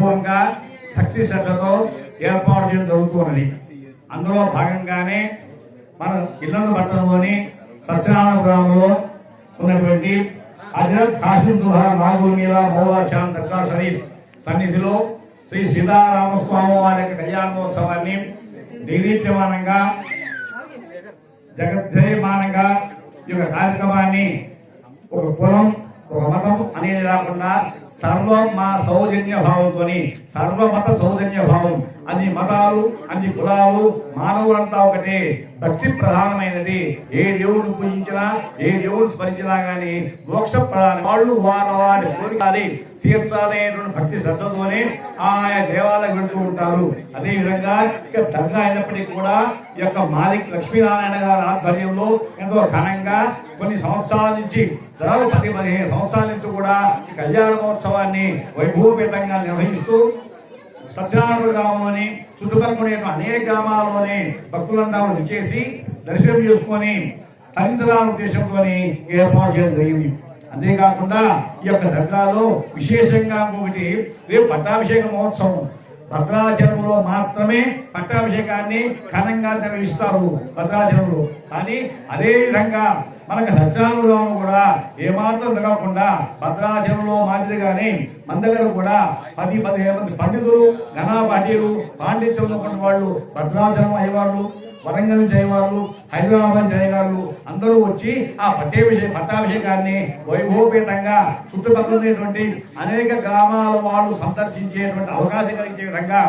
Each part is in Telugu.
వైభవంగా భక్తి శ్రద్ధతో ఏర్పాటు చేయడం జరుగుతున్నది. అందులో భాగంగానే మన ఇల్లందు పట్టణంలోని సత్యనారాయణ గ్రామంలో ఉన్నటువంటి హజరత్ కాసిం దుల్హా నాగూనీలా మౌలా షాన్ దర్గా షరీఫ్ సన్నిధిలో శ్రీ సీతారామస్వామి వారి యొక్క కళ్యాణోత్సవాన్ని నిర్దీప్యమానంగా జగద్జయమానంగా ఈ యొక్క కార్యక్రమాన్ని ఒక కులం ఒక మతం అనేది కాకుండా సర్వం మా సౌజన్య భావంతో సర్వమత సౌజన్య భావం, అన్ని మతాలు అన్ని కులాలు మానవులంతా ఒకటే, భక్తి ప్రధానమైనది. ఏ దేవుడు పూజించినా ఏ దేవుడు స్మరించినా గాని మోక్ష ప్రధాన వాళ్ళు వారి కోరికలు తీర్చాలనేటువంటి భక్తి శ్రద్ధతోనే ఆయా దేవాలయం వెళ్తూ ఉంటారు. అదేవిధంగా ఇక దర్గా అయినప్పటికీ కూడా ఈ యొక్క మాలిక్ లక్ష్మీనారాయణ గారి ఆధ్వర్యంలో ఎంతో ఘనంగా కొన్ని సంవత్సరాల నుంచి 10-15 సంవత్సరాల నుంచి కూడా ఈ కళ్యాణ మహోత్సవాన్ని వైభవపేతంగా నిర్వహిస్తూ సత్యనారాయణ గ్రామంలోని చుట్టుపక్కల అనేక గ్రామాల్లోని భక్తులంతా విచ్చేసి దర్శనం చేసుకొని తరించాలనే ఉద్దేశంతో ఏర్పాటు చేయడం జరిగింది. అంతేకాకుండా ఈ యొక్క దర్గాలో విశేషంగా ఇంకొకటి రేపు పట్టాభిషేక మహోత్సవం భద్రాచలంలో మాత్రమే పట్టాభిషేకాన్ని ఘనంగా నిర్వహిస్తారు భద్రాచలంలో. కానీ అదే విధంగా మనకు సత్యనారాయణలో కూడా ఏమాత్రం జరగకుండా భద్రాచలంలో మాదిరిగానే మన దగ్గర కూడా 10-15 మంది పండితులు ఘనాపాటీలు పాండిత్యం ఉన్నటువంటి వాళ్ళు భద్రాచలం అయ్యేవాళ్ళు, వరంగల్ చేయవాళ్ళు, హైదరాబాద్ చేయవాళ్ళు అందరూ వచ్చి ఆ పట్టాభిషేకాన్ని వైభవపేతంగా చుట్టుపక్కల అనేక గ్రామాల వాళ్ళు సందర్శించేటువంటి అవకాశం కలిగించే విధంగా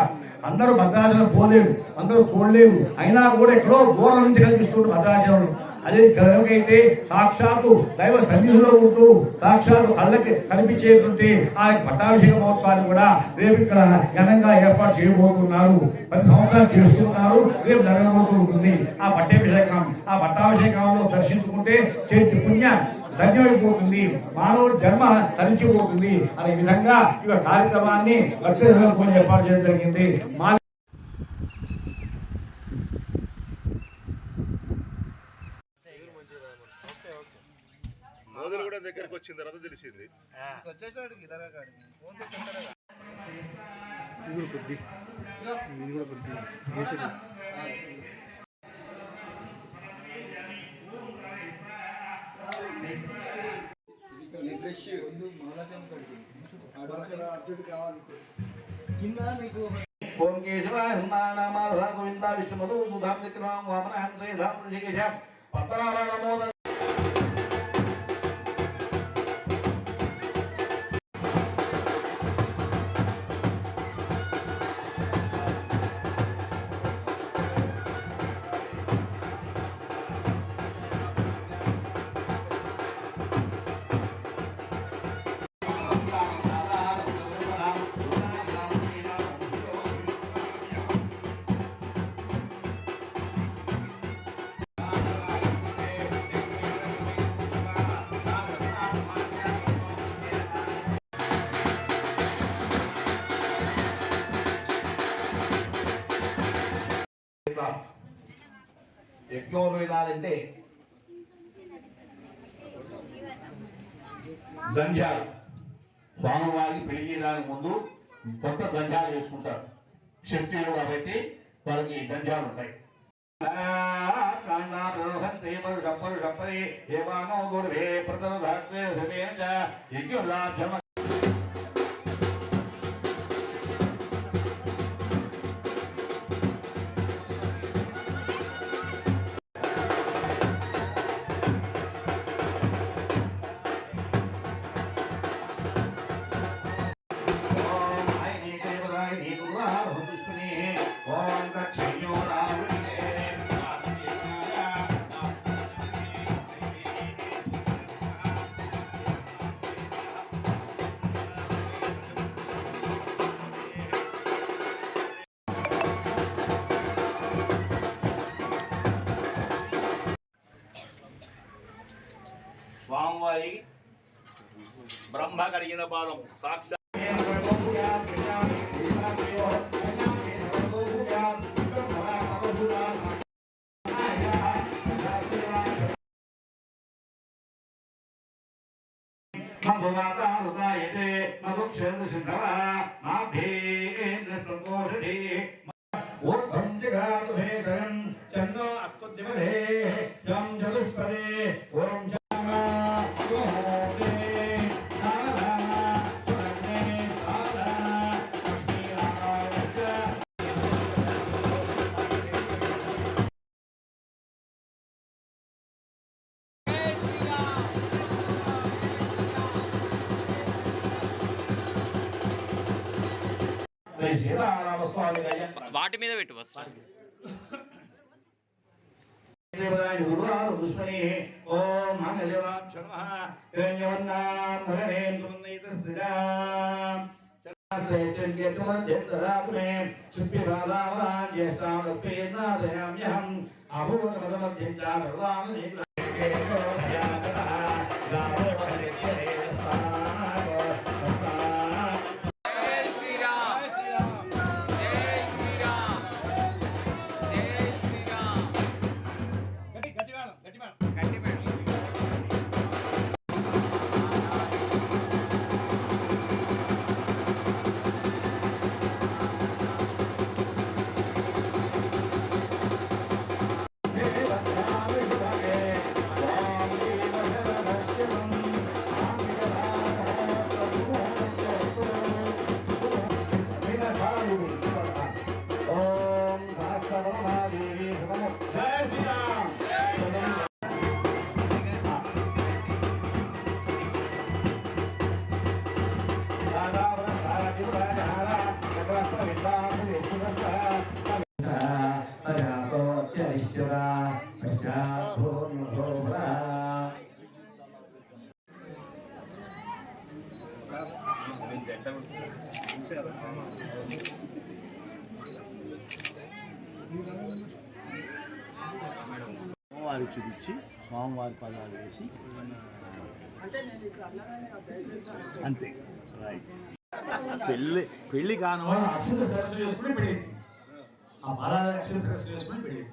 అందరూ భద్రాచలం పోలేరు, అందరూ చూడలేరు, అయినా కూడా ఎక్కడో దూరం నుంచి కనిపిస్తుంది భద్రాచలం. అదే కనుకైతే సాక్షాత్తు దైవ సన్నిధిలో ఉంటూ సాక్షాత్తు కళ్ళకి కనిపించేటువంటి ఆ పట్టాభిషేక మహోత్సవాన్ని కూడా రేపు ఇక్కడ ఘనంగా ఏర్పాటు చేయబోతున్నారు. 10 సంవత్సరాలు చేస్తున్నారు, రేపు జరగబోతూ ఉంటుంది ఆ పట్టాభిషేకంలో దర్శించుకుంటే చేతి పుణ్యం ధన్యమైపోతుంది, మానవుడి జన్మ తరించిపోతుంది అనే విధంగా ఈ కార్యక్రమాన్ని ఏర్పాటు చేయడం జరిగింది. మోదలు కూడా దగ్గరికి వచ్చిన తర్వాత తెలిసింది. ఓం కేశవాయ హనుమానామాధా గోవిందా విష్ణుమధు సుధాం చక్రవాం వామన హంసే ధాం ఋషికేశ పద్మనాభ యజ్ఞోపేదాలంటే జంజాలు స్వామివారికి పెళ్లి చేయడానికి ముందు కొత్త జంజాలు చేసుకుంటారు. క్షత్రియులు కాబట్టి వాళ్ళకి జంజాలు ఉంటాయి. స్వామివారి బ్రహ్మ కడిగిన పాదం సాక్షాత్ మధుమాతా హృదయతే మధుక్షేంద్ర సింధవ నాభే శ్రీ సీతారామస్వామి వాటి మీద పెట్టు వస్త్రాలు. దేవరాయ గురువారు దుష్మణి ఓం మంగళవాక్షణః త్రైన్యవన్నాం భగనేంద్రున్నైత శ్రీరా చక్రస్యైత్యం కేతుమధ్యత్తరాత్మే శుభ్యవాదావరాన్ జ్యేష్ఠామపేర్నాదయామ్యహం అభూతపదమధ్యం చారవాన్ స్వామివారికి చూపించి స్వామివారి పదాలు వేసి అంతే రైట్. పెళ్లి కాను అక్షర సరస్సు చేసుకుని పెళ్ళి, ఆ పదాలు అక్షర సరస్సు చేసుకుని పెళ్ళి.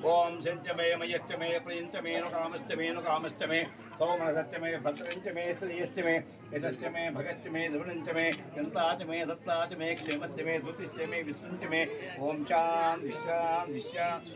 ఓం శంచమే మయశ్చమే ప్రియంచమే కామశ్చమే కామశ్చమే సౌమనసత్యమే భద్రంచమే శ్రీయశ్చమే యశశ్చమే భగశ్చమే ధృవనంచమే యంతాచమే దత్తాచమే క్షేమశ్చమే ధృతిశ్చమే విష్ణుంచమే ఓం శాంతి శాంతి శాంతి.